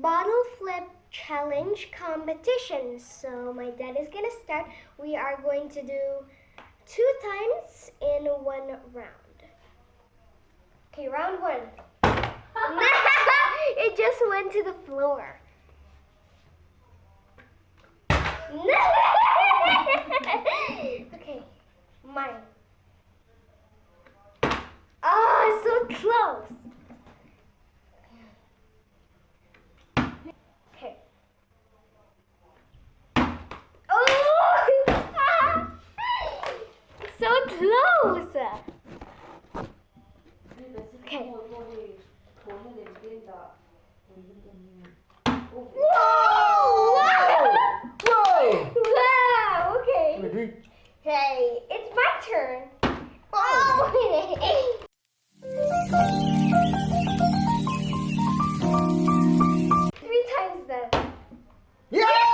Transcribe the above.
bottle flip challenge competition. So my dad is gonna start. We are going to do 2 times in 1 round. Okay, round 1. It just went to the floor. Okay, mine. Oh, so close. Okay. Oh! So close. Okay. Whoa! Whoa! Wow! Okay. Hey, it's my turn. Oh! 3 times then. Yeah!